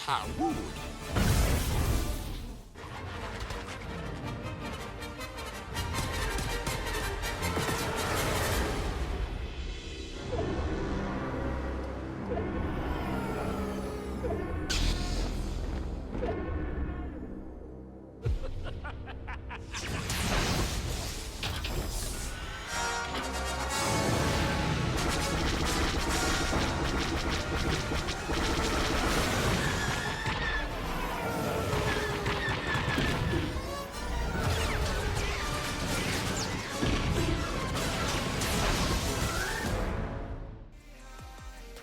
How rude.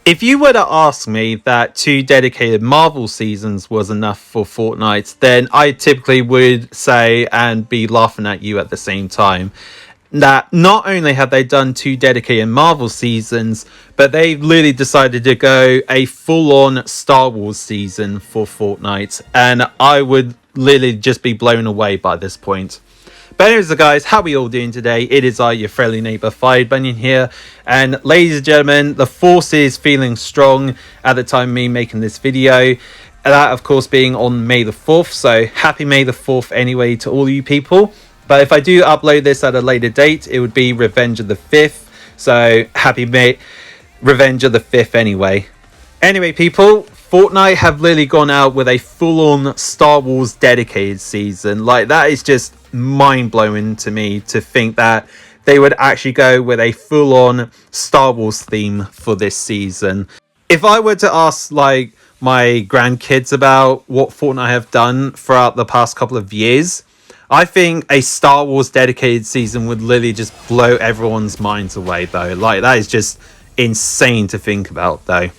If you were to ask me that 2 dedicated Marvel seasons was enough for Fortnite, then I typically would say and be laughing at you at the same time. That not only have they done 2 dedicated Marvel seasons, but they've literally decided to go a full-on Star Wars season for Fortnite, and I would literally just be blown away by this point. But anyways, guys, how are we all doing today? It is I, your friendly neighbour, Fired Bunyan here. And ladies and gentlemen, the force is feeling strong at the time of me making this video. That, of course, being on May the 4th. So happy May the 4th anyway to all you people. But if I do upload this at a later date, it would be Revenge of the 5th. So happy May, Revenge of the 5th anyway. Anyway, people, Fortnite have literally gone out with a full-on Star Wars dedicated season. Like, that is just mind-blowing to me to think that they would actually go with a full-on Star Wars theme for this season. If I were to ask, like, my grandkids about what Fortnite have done throughout the past couple of years, I think a Star Wars dedicated season would literally just blow everyone's minds away, though. Like, that is just insane to think about, though.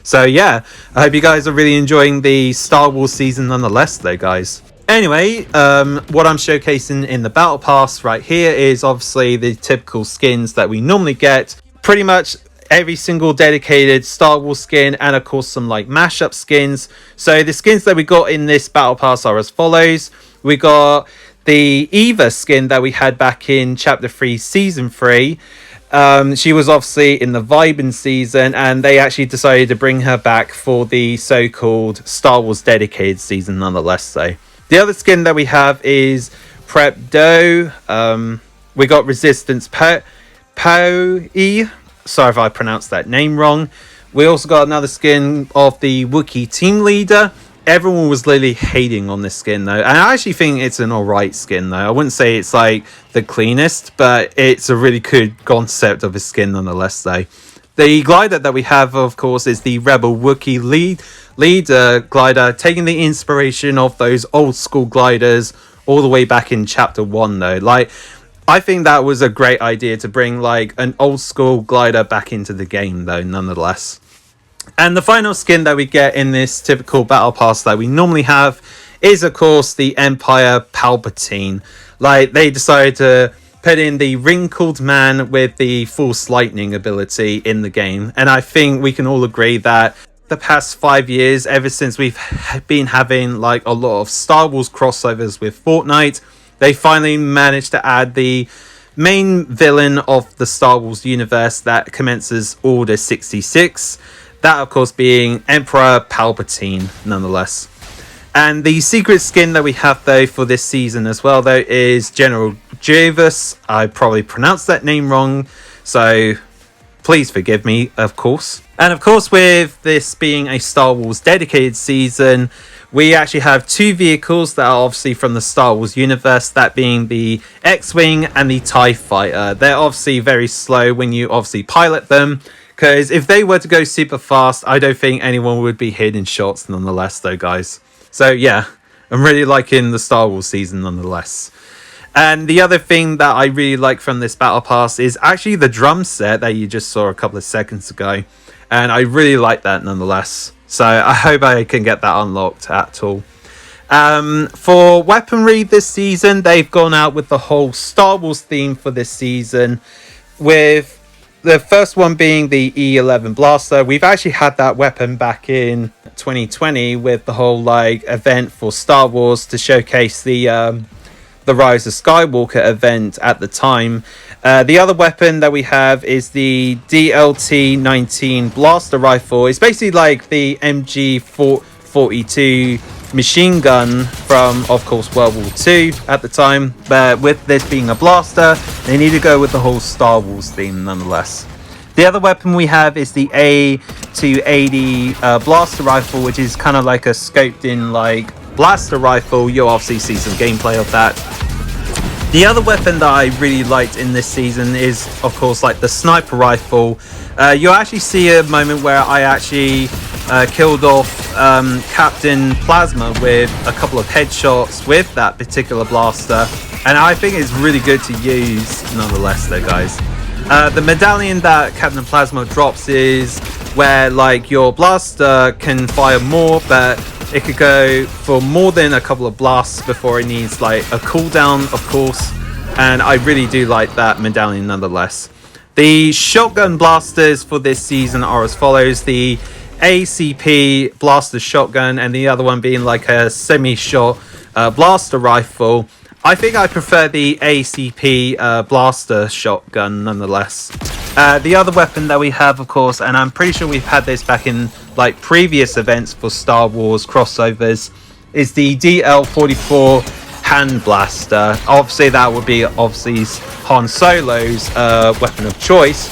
So yeah, I hope you guys are really enjoying the Star Wars season nonetheless though, guys. Anyway, what I'm showcasing in the Battle Pass right here is obviously the typical skins that we normally get. Pretty much every single dedicated Star Wars skin, and of course some like mashup skins. So the skins that we got in this Battle Pass are as follows. We got the Eva skin that we had back in Chapter 3 Season 3. She was obviously in the Vibin season, and they actually decided to bring her back for the so-called Star Wars dedicated season nonetheless. So the other skin that we have is Prep Doe. We got Resistance Poe. Sorry if I pronounced that name wrong. We also got another skin of the Wookiee team leader. Everyone was literally hating on this skin though, and I actually think it's an alright skin though. I wouldn't say it's like the cleanest, but it's a really good concept of a skin nonetheless though. The glider that we have, of course, is the Rebel Wookiee leader glider, taking the inspiration of those old school gliders all the way back in Chapter 1 though. Like, I think that was a great idea to bring like an old school glider back into the game though nonetheless. And the final skin that we get in this typical Battle Pass that we normally have is, of course, the Empire Palpatine. Like, they decided to put in the wrinkled man with the Force Lightning ability in the game. And I think we can all agree that the past 5 years, ever since we've been having like a lot of Star Wars crossovers with Fortnite, they finally managed to add the main villain of the Star Wars universe that commences Order 66. That, of course, being Emperor Palpatine, nonetheless. And the secret skin that we have, though, for this season as well, though, is General Grievous. I probably pronounced that name wrong, so please forgive me, of course. And, of course, with this being a Star Wars dedicated season, we actually have 2 vehicles that are obviously from the Star Wars universe, that being the X-Wing and the TIE Fighter. They're obviously very slow when you obviously pilot them, because if they were to go super fast, I don't think anyone would be hitting shots nonetheless though, guys. So yeah, I'm really liking the Star Wars season nonetheless. And the other thing that I really like from this Battle Pass is actually the drum set that you just saw a couple of seconds ago. And I really like that nonetheless. So I hope I can get that unlocked at all. For weaponry this season, they've gone out with the whole Star Wars theme for this season, with the first one being the E11 blaster. We've actually had that weapon back in 2020 with the whole like event for Star Wars to showcase the Rise of Skywalker event at the time. The other weapon that we have is the DLT-19 blaster rifle. It's basically like the MG 42 machine gun from, of course, World War II at the time. But with this being a blaster, they need to go with the whole Star Wars theme nonetheless. The other weapon we have is the A280 blaster rifle, which is kind of like a scoped in like blaster rifle. You'll obviously see some gameplay of that. The other weapon that I really liked in this season is, of course, like the sniper rifle. You'll actually see a moment where I actually killed off Captain Plasma with a couple of headshots with that particular blaster, and I think it's really good to use nonetheless though, guys. The medallion that Captain Plasma drops is where like your blaster can fire more, but it could go for more than a couple of blasts before it needs like a cooldown, of course, and I really do like that medallion nonetheless. The shotgun blasters for this season are as follows: the ACP blaster shotgun, and the other one being like a semi-shot blaster rifle. I think I prefer the ACP blaster shotgun nonetheless. The other weapon that we have, of course, and I'm pretty sure we've had this back in like previous events for Star Wars crossovers, is the DL-44 hand blaster. Obviously that would be Han Solo's weapon of choice.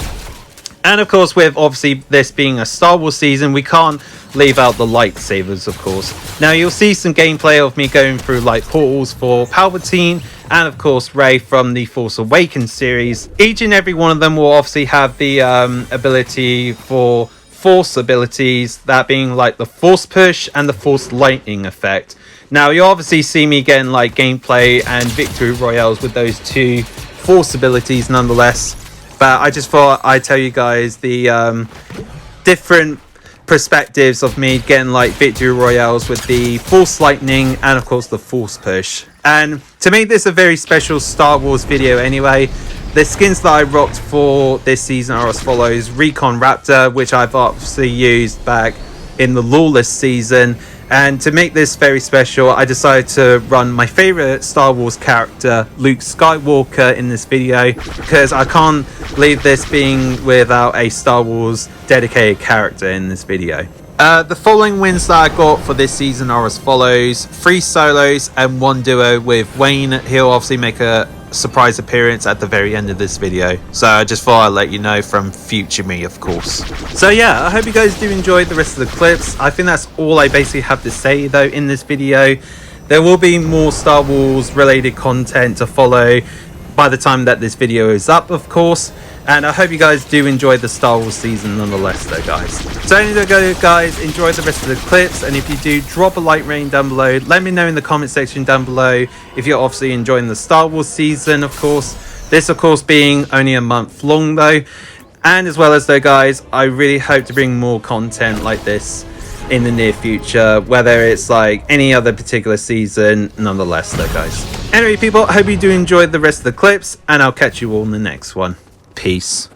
And of course, with obviously this being a Star Wars season, we can't leave out the lightsabers, of course. Now you'll see some gameplay of me going through like portals for Palpatine and of course Rey from the Force Awakens series. Each and every one of them will obviously have the ability for Force abilities, that being like the Force Push and the Force Lightning effect. Now you obviously see me getting like gameplay and victory royales with those two Force abilities nonetheless. But I just thought I'd tell you guys the different perspectives of me getting like victory royales with the Force Lightning and of course the Force Push. And to make this a very special Star Wars video anyway, the skins that I rocked for this season are as follows: Recon Raptor, which I've obviously used back in the Lawless season. And to make this very special, I decided to run my favorite Star Wars character, Luke Skywalker, in this video, because I can't leave this being without a Star Wars dedicated character in this video. The following wins that I got for this season are as follows: 3 solos and 1 duo with Wayne. He'll obviously make a surprise appearance at the very end of this video, so I just thought I'd let you know from future me, of course. So yeah, I hope you guys do enjoy the rest of the clips. I think that's all I basically have to say though in this video. There will be more Star Wars related content to follow by the time that this video is up, of course, and I hope you guys do enjoy the Star Wars season nonetheless though, guys. So anyway guys, enjoy the rest of the clips, and if you do, drop a like rating down below. Let me know in the comment section down below if you're obviously enjoying the Star Wars season, of course. This of course being only a month long though, and as well as though guys, I really hope to bring more content like this in the near future, whether it's like any other particular season nonetheless though, guys. Anyway people, I hope you do enjoy the rest of the clips, and I'll catch you all in the next one. Peace.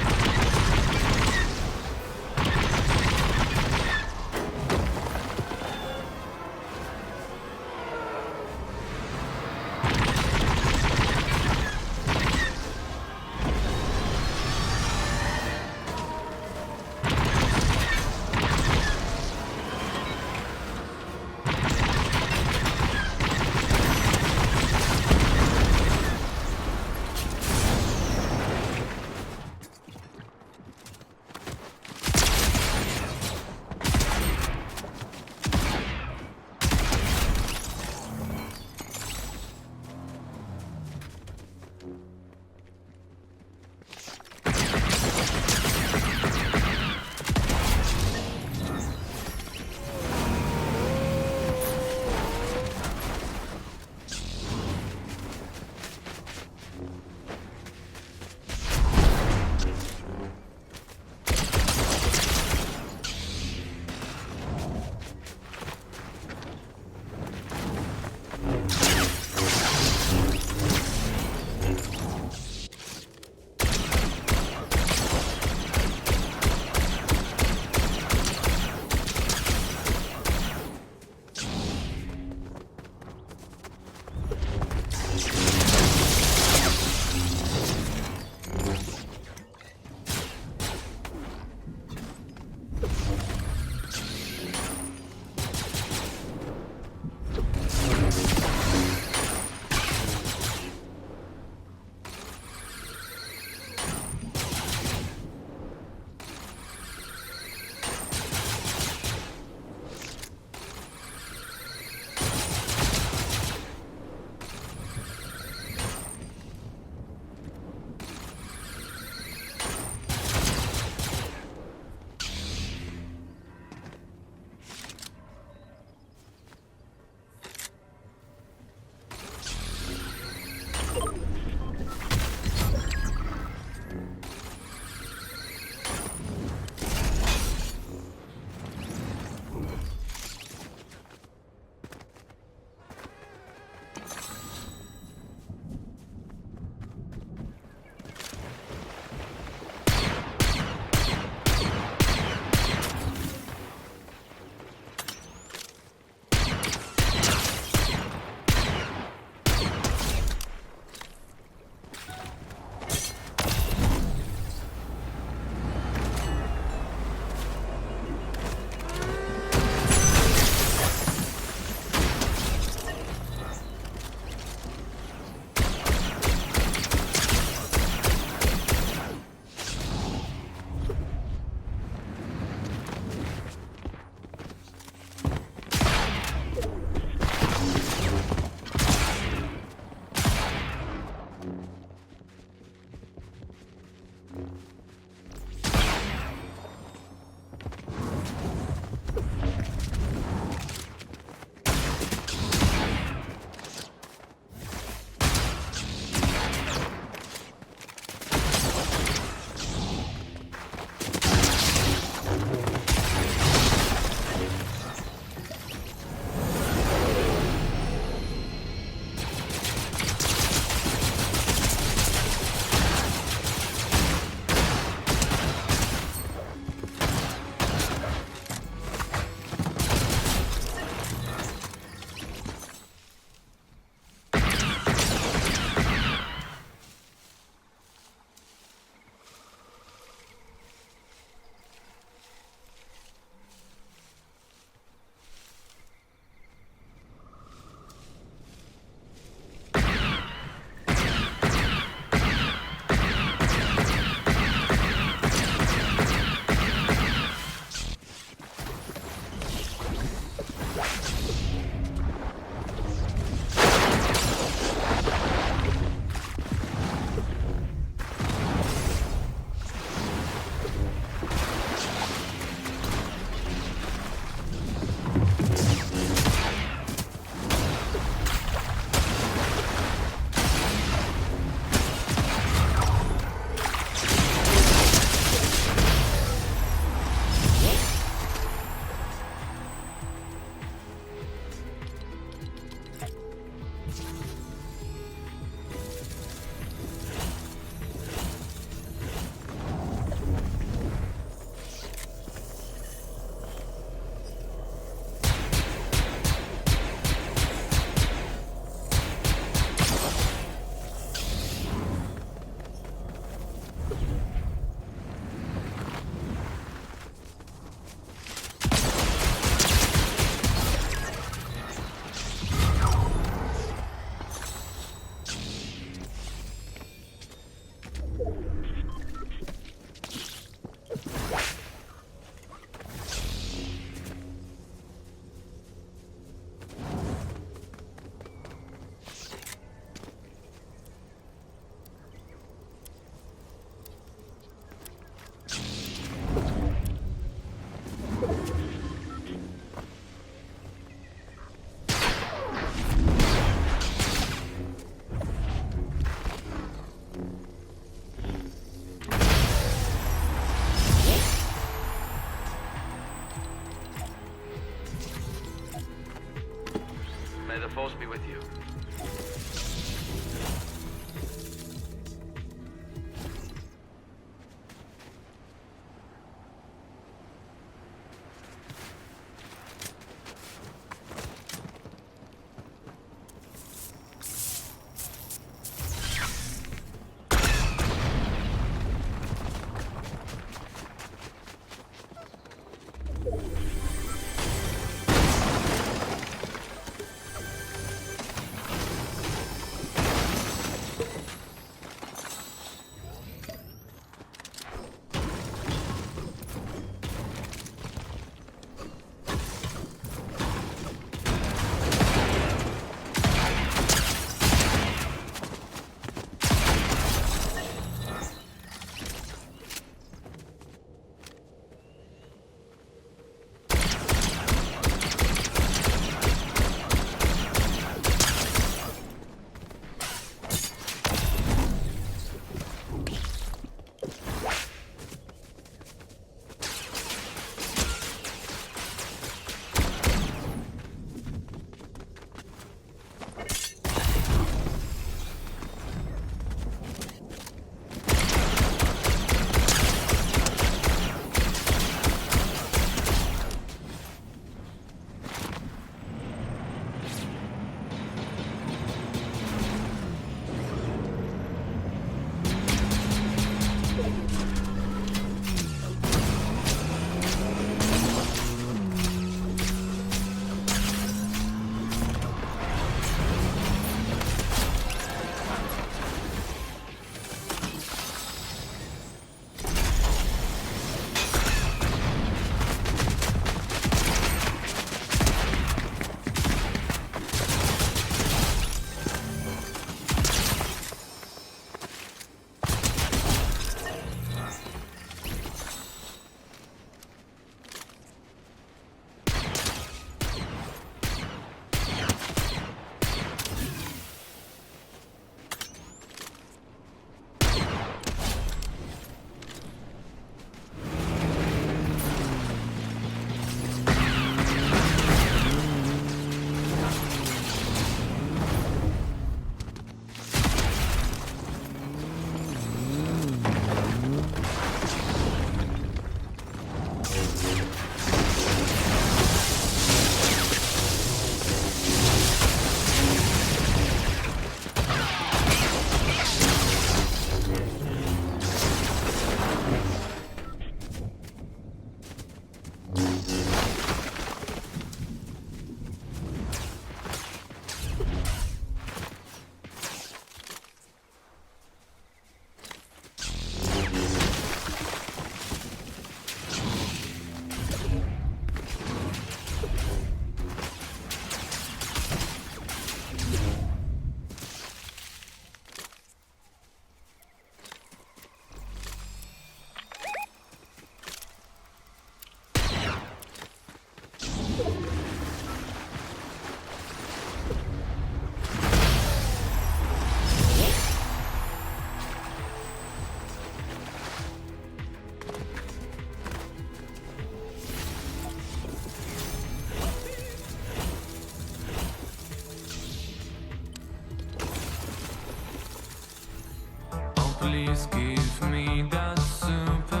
please give me that super